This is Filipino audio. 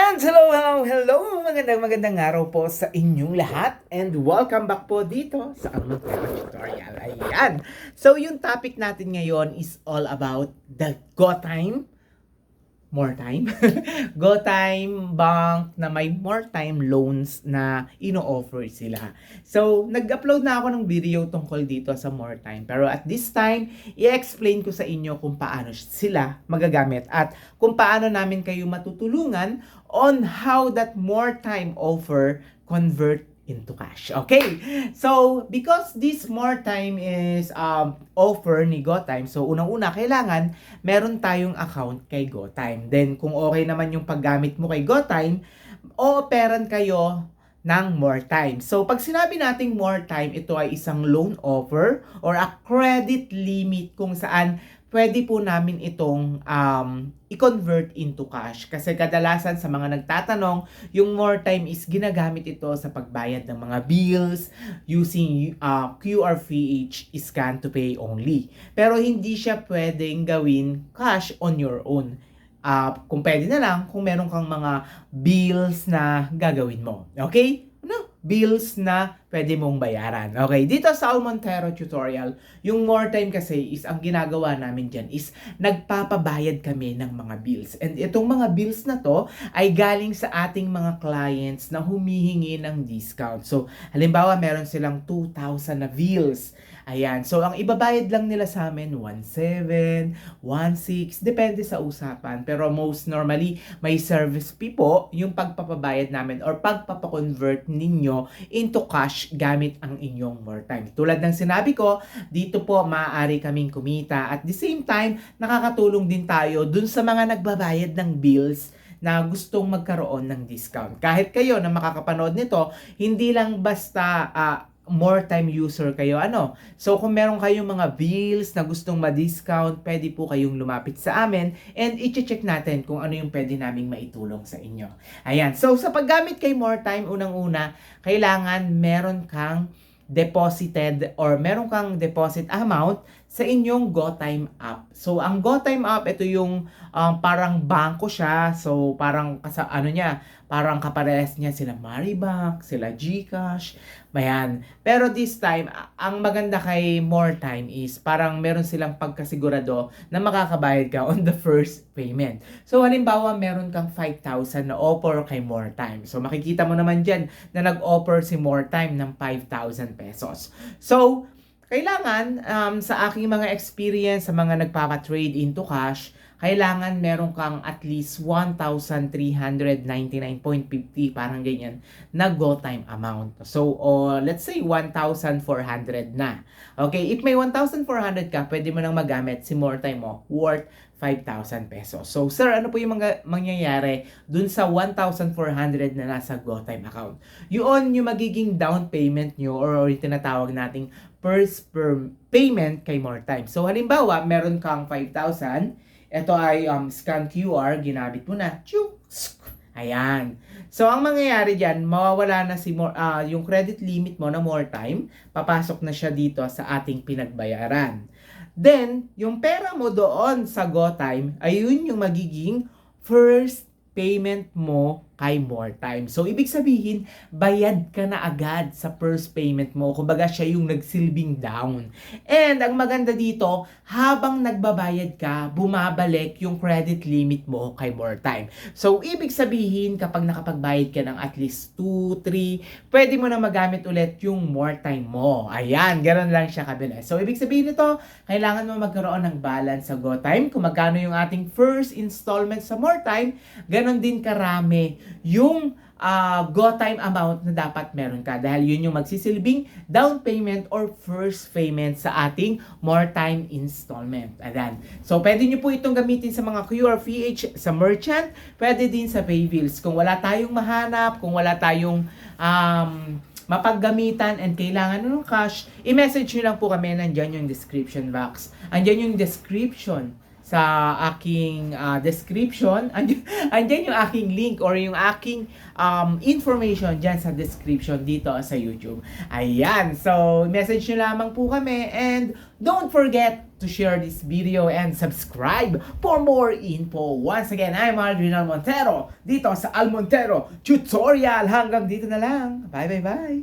And hello! Magandang araw po sa inyong lahat and welcome back po dito sa Almond Tutorial. Ayan! So, yung topic natin ngayon is all about the more time Go Time Bank na may more time loans na ino-offer sila. So, nag-upload na ako ng video tungkol dito sa more time. Pero at this time, i-explain ko sa inyo kung paano sila magagamit at kung paano namin kayo matutulungan on how that more time offer convert into cash. Okay? So, because this more time is offer ni GoTime, so unang-una, kailangan meron tayong account kay GoTime. Then, kung okay naman yung paggamit mo kay GoTime, o-operan kayo ng more time. So, pag sinabi nating more time, ito ay isang loan offer or a credit limit kung saan pwede po namin itong i-convert into cash. Kasi kadalasan sa mga nagtatanong, yung more time is ginagamit ito sa pagbayad ng mga bills using QRVH scan to pay only. Pero hindi siya pwedeng gawin cash on your own. Kung pwede na lang, kung meron kang mga bills na gagawin mo. Okay? Bills na pwede mong bayaran. Okay, dito sa Almontero Tutorial, yung more time kasi is ang ginagawa namin dyan is nagpapabayad kami ng mga bills. And itong mga bills na to ay galing sa ating mga clients na humihingi ng discount. So, halimbawa meron silang 2,000 na bills. Ayan. So, ang ibabayad lang nila sa amin, 1,700, 1,600, depende sa usapan. Pero most normally, may service fee po yung pagpapabayad namin or pagpapakonvert ninyo into cash gamit ang inyong more time. Tulad ng sinabi ko, dito po maaari kaming kumita. At the same time, nakakatulong din tayo dun sa mga nagbabayad ng bills na gustong magkaroon ng discount. Kahit kayo na makakapanood nito, hindi lang basta more time user kayo. So, kung meron kayong mga bills na gustong ma-discount, pwede po kayong lumapit sa amin and i-check natin kung ano yung pwede naming maitulong sa inyo. Ayan. So, sa paggamit kay more time, unang-una, kailangan meron kang deposited or meron kang deposit amount sa inyong GoTime app. So, ang GoTime app, ito yung parang bangko siya. So, parang parang kaparehas niya sila Maribank, sila GCash, bayan. Pero this time, ang maganda kay more time is parang meron silang pagkasigurado na makakabayad ka on the first payment. So, halimbawa, meron kang 5,000 na offer kay more time. So, makikita mo naman dyan na nag-offer si more time ng 5,000 pesos. So, kailangan sa aking mga experience sa mga nagpapa-trade into cash, kailangan meron kang at least 1,399.50 parang ganyan na GoTime amount. So, let's say 1,400 na. Okay, if may 1,400 ka, pwede mo nang magamit si more time mo worth 5,000 pesos. So, sir, ano po yung mangyayari dun sa 1,400 na nasa GoTime account? Yun yung magiging down payment nyo or yung tinatawag nating first payment kay more time. So, halimbawa, meron kang 5,000. Ito ay scan QR, ginamit mo na. Ayan. So, ang mangyayari dyan, mawawala na yung credit limit mo na more time. Papasok na siya dito sa ating pinagbayaran. Then, yung pera mo doon sa GoTime, ayun yung magiging first payment mo kay more time. So, ibig sabihin, bayad ka na agad sa first payment mo. Kumbaga, siya yung nagsilbing down. And, ang maganda dito, habang nagbabayad ka, bumabalik yung credit limit mo kay more time. So, ibig sabihin, kapag nakapagbayad ka ng at least 2, 3, pwede mo na magamit ulit yung more time mo. Ayan, ganoon lang siya kabilis. So, ibig sabihin nito, kailangan mo magkaroon ng balance sa GoTime. Kung magkano yung ating first installment sa more time, ganon din karami yung GoTime amount na dapat meron ka dahil yun yung magsisilbing down payment or first payment sa ating more time installment. Ayan. So, pwede nyo po itong gamitin sa mga QRVH, sa merchant, pwede din sa paybills. Kung wala tayong mahanap, kung wala tayong mapaggamitan and kailangan ng cash, i-message nyo lang po kami, nandyan yung description box. Andyan yung description sa aking description. Andyan yung aking link or yung aking information dyan sa description dito sa YouTube. Ayan. So, message nyo lamang po kami and don't forget to share this video and subscribe for more info. Once again, I'm Aldrin Almontero dito sa Almontero Tutorial. Hanggang dito na lang. Bye bye bye.